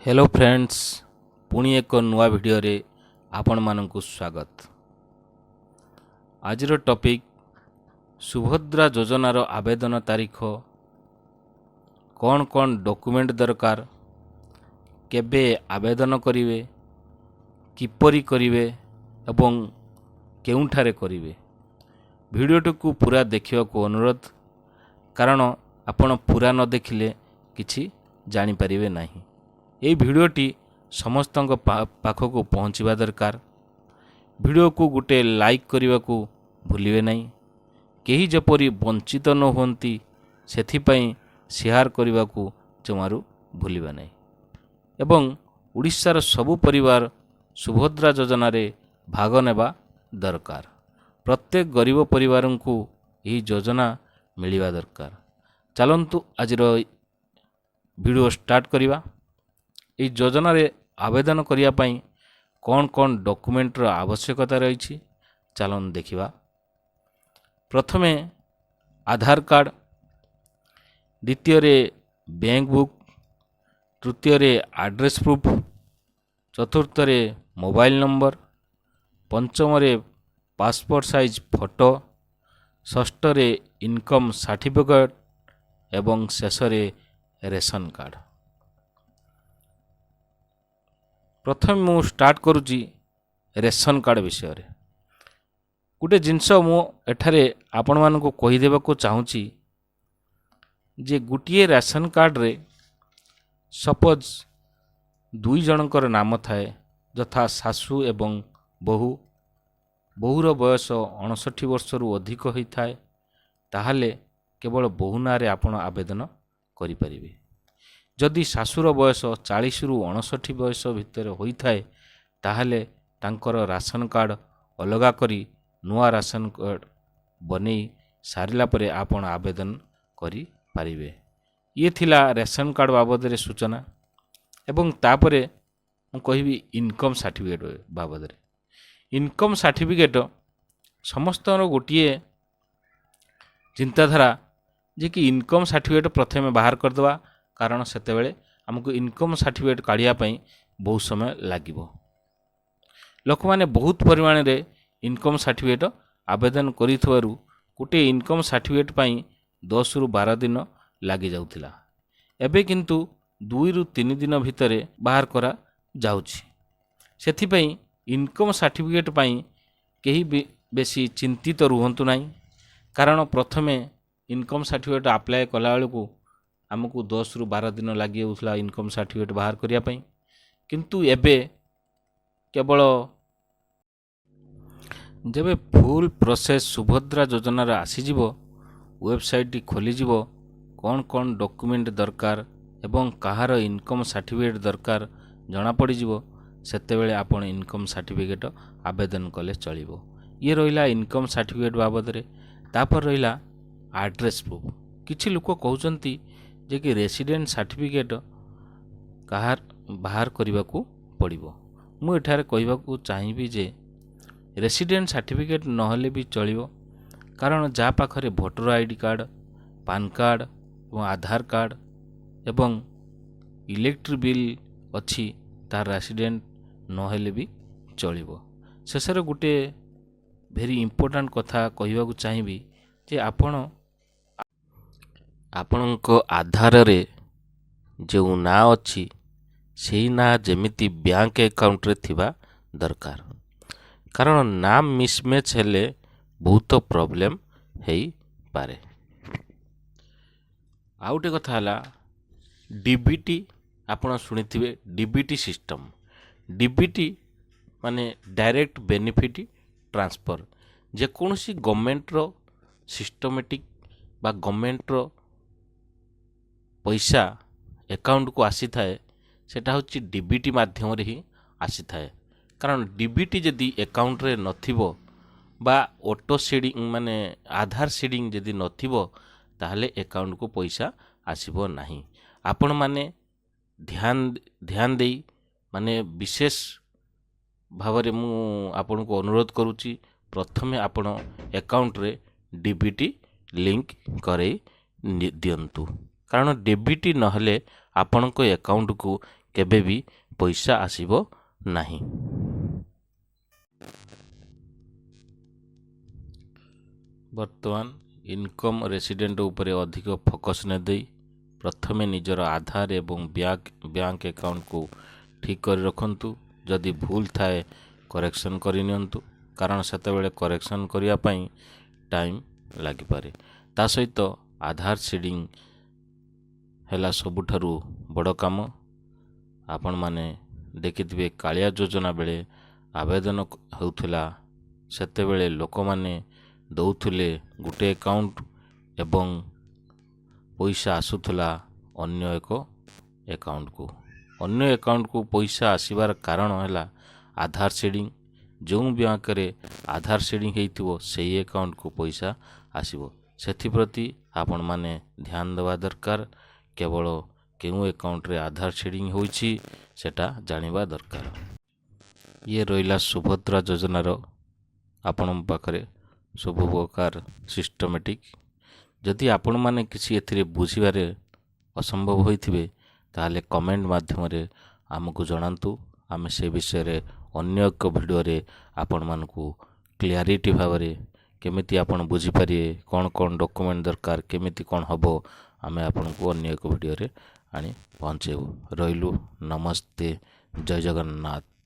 Hello friends, पुणी एक नुआ वीडियो रे आपण मानकु स्वागत। आजिर टॉपिक सुभद्रा योजनार आवेदन तारीख, कौन कौन डॉक्यूमेंट दरकार, केबे आवेदन करिवे, किपरि करिवे एवं केउंठारे करिवे। वीडियोटी को पूरा देखिया को अनुरोध, कारण आपण पूरा न देखिले किछि जानि परिवे नाही। এই ভিডিওটি ସମସ୍ତଙ୍କ ପାଖକୁ ପହଞ୍ଚିବା ଦରକାର। ଭିଡ଼ିଓକୁ ଗୋଟେ ଲାଇକ୍ କରିବାକୁ ଭୁଲିବେ ନାହିଁ। କେହି ଯେପରି ବଞ୍ଚିତ ନ ହୁଅନ୍ତି ସେଥିପାଇଁ ସେୟାର କରିବାକୁ ଜମାରୁ ଭୁଲିବେ ନାହିଁ। ଏବଂ ଓଡ଼ିଶାର ସବୁ ପରିବାର ସୁଭଦ୍ରା ଯୋଜନାରେ ଭାଗ ନେବା ଦରକାର। ପ୍ରତ୍ୟେକ ଗରିବ ପରିବାରଙ୍କୁ ଏହି ଯୋଜନା ମିଳିବା ଦରକାର। ଚାଲନ୍ତୁ ଆଜିର ଭିଡ଼ିଓ ଷ୍ଟାର୍ଟ କରିବା। এই যোজনাରେ ଆବେଦନ କରିବା ପାଇଁ କ'ଣ କ'ଣ ଡକୁମେଣ୍ଟର ଆବଶ୍ୟକତା ରହିଛି ଚାଲନ୍ତୁ ଦେଖିବା। ପ୍ରଥମେ ଆଧାର କାର୍ଡ଼, ଦ୍ୱିତୀୟରେ ବ୍ୟାଙ୍କ ବୁକ୍, ତୃତୀୟରେ ଆଡ୍ରେସ୍ ପ୍ରୁଫ୍, ଚତୁର୍ଥରେ ମୋବାଇଲ ନମ୍ବର, ପଞ୍ଚମରେ ପାସପୋର୍ଟ ସାଇଜ୍ ଫଟୋ, ଷଷ୍ଠରେ ଇନକମ୍ ସାର୍ଟିଫିକେଟ୍ ଏବଂ ଶେଷରେ ରେସନ କାର୍ଡ଼। प्रथम मु स्टार्ट करुच्ची रेशन कार्ड विषय। गोटे जिनस मु एठारे आपण मानकु कहीदेवा को चाहूँगी जे गोटे रेशन कार्ड रे सपोज दुई जनकर नाम थाए, यथा सासू एवं बहु। बहुर बयस 59 वर्ष रु अधिक होता है, ताहले केवल बहु ना रे आपण आवेदन करिपारिबे। जदि शाशुर बयस 40 रु 59 बयस भितर होता है, ताहले तांकर राशन कार्ड अलगा करी नुआ राशन कार्ड बने सारिला परे आपण आवेदन करि पारिबे। ये थिला रेशन कार्ड बाबद रे सूचना। एवं तापरे मु कहिबी इनकम सर्टिफिकेट बाबद रे। इनकम सर्टिफिकेट समस्त गोटे चिंताधारा जे कि इनकम सर्टिफिकेट प्रथमे बाहर करदवा, कारण सेतेबेले आमको इनकम सर्टिफिकेट काढ़िया पई बहुत समय लागिबो। लोक माने बहुत परिमाण रे इनकम सर्टिफिकेट आवेदन करिथवारु गोटे इनकम सर्टिफिकेट पई 10 रु 12 दिन लागि जाउथिला। एबे किंतु 2 रु 3 दिन भितरे बाहर करा जाउछि। सेथि पई इनकम सर्टिफिकेट पई केही बेसी चिंतित रुहंतु नाही, कारण प्रथमे इनकम सर्टिफिकेट अप्लाई कला बेलकु आमको 10 रु 12 दिन लगी जाउथला इनकम सर्टिफिकेट बाहर करिया पई। किंतु एबे केवल जबे फुल प्रोसेस सुभद्रा योजनार आसीजिवो, वेबसाइट खोलीजिवो, कौन कौन डॉक्यूमेंट दरकार एवं कहार इनकम सर्टिफिकेट दरकार जना पड़ीजिवो, सेतेबेले आपण इनकम सर्टिफिकेट आवेदन कले चलिबो। ये रहिला इनकम सर्टिफिकेट बाबद रे। तापर रहिला एड्रेस प्रूफ। किछि लोक कहउचंती जे कि रेसिडेंट सर्टिफिकेट कहार बाहर करने को पड़ो। मु एठारे कहबाकू चाहिए जे रेसिडेंट सर्टिफिकेट नहले भी चलिबो, कारण जा पाखरे voter ID card, PAN card और आधार कार्ड एवं इलेक्ट्रिक बिल अच्छी तार रेसिडेंट नहले भी चलिबो। शेषर गोटे भेरी इंपोर्टेंट कथा कहबाकू चाहिए जे आपणको आधार रे जो ना अच्छी से ना जेमिति बैंक अकाउंट रे थिबा दरकार, कारण नाम मिसमैच हेले बहुत प्रॉब्लम हेई पारे। आउटे कथा हला डीबीटी। आपण सुनिथिबे डीबीटी सिस्टम। डीबीटी माने डायरेक्ट बेनिफिट ट्रांसफर। जे कोनोसी गवर्नमेंट रो सिस्टमेटिक बा गवर्नमेंट रो पैसा अकाउंट को आसी थाए, सेटा होची डीबीटी माध्यम रे ही आसी थाए। कारण डीबीटी जदि अकाउंट रे नथिबो बा ऑटो सीडिंग माने आधार सीडिंग जदि नथिबो, ताहले अकाउंट को पैसा आसीबो नाही। आपण माने ध्यान देई माने विशेष भाव रे मु आपण को अनुरोध करूची, प्रथमे आपण अकाउंट रे डीबीटी लिंक करे दियंतु, कारण डीबीटी नहले आपण को अकाउंट को କେବେ ବି ପଇସା ଆସିବ ନାହିଁ। ବର୍ତ୍ତମାନ ଇନକମ୍ ରେସିଡେଣ୍ଟ ଉପରେ ଅଧିକ ଫୋକସ୍ ନ ଦେଇ ପ୍ରଥମେ ନିଜର ଆଧାର ଏବଂ ବ୍ୟାଙ୍କ ଆକାଉଣ୍ଟକୁ ଠିକ୍ କରି ରଖନ୍ତୁ। ଯଦି ଭୁଲ ଥାଏ କରେକ୍ସନ୍ କରିନିଅନ୍ତୁ, କାରଣ ସେତେବେଳେ କରେକ୍ସନ୍ କରିବା ପାଇଁ ଟାଇମ୍ ଲାଗିପାରେ। ତା ସହିତ ଆଧାର ସିଡ଼ିଂ ହେଲା ସବୁଠାରୁ ବଡ଼ କାମ। ଆପଣମାନେ ଦେଖିଥିବେ କାଳିଆ ଯୋଜନା ବେଳେ ଆବେଦନ ହେଉଥିଲା, ସେତେବେଳେ ଲୋକମାନେ ଦେଉଥିଲେ ଗୋଟେ ଆକାଉଣ୍ଟ ଏବଂ ପଇସା ଆସୁଥିଲା ଅନ୍ୟ ଏକ ଆକାଉଣ୍ଟକୁ। ଅନ୍ୟ ଆକାଉଣ୍ଟକୁ ପଇସା ଆସିବାର କାରଣ ହେଲା ଆଧାର ସିଡ଼ିଂ। ଯେଉଁ ବ୍ୟାଙ୍କରେ ଆଧାର ସିଡ଼ିଂ ହେଇଥିବ ସେହି ଆକାଉଣ୍ଟକୁ ପଇସା ଆସିବ। ସେଥିପ୍ରତି ଆପଣମାନେ ଧ୍ୟାନ ଦେବା ଦରକାର। କେବଳ କେଉଁ ଆକାଉଣ୍ଟରେ ଆଧାର ସିଡ଼ିଂ ହୋଇଛି ସେଟା ଜାଣିବା ଦରକାର। ଇଏ ରହିଲା ସୁଭଦ୍ରା ଯୋଜନାର ଆପଣଙ୍କ ପାଖରେ ସବୁ ପ୍ରକାର ସିଷ୍ଟମେଟିକ୍। ଯଦି ଆପଣମାନେ କିଛି ଏଥିରେ ବୁଝିବାରେ ଅସମ୍ଭବ ହୋଇଥିବେ ତାହେଲେ କମେଣ୍ଟ ମାଧ୍ୟମରେ ଆମକୁ ଜଣାନ୍ତୁ। ଆମେ ସେ ବିଷୟରେ ଅନ୍ୟ ଏକ ଭିଡ଼ିଓରେ ଆପଣମାନଙ୍କୁ କ୍ଲିଅରିଟି ଭାବରେ କେମିତି ଆପଣ ବୁଝିପାରିବେ, କ'ଣ କ'ଣ ଡକୁମେଣ୍ଟ ଦରକାର, କେମିତି କ'ଣ ହେବ, ଆମେ ଆପଣଙ୍କୁ ଅନ୍ୟ ଏକ ଭିଡ଼ିଓରେ ଆଣି ପହଞ୍ଚେଇବୁ। ରହିଲୁ, ନମସ୍ତେ, ଜୟ ଜଗନ୍ନାଥ।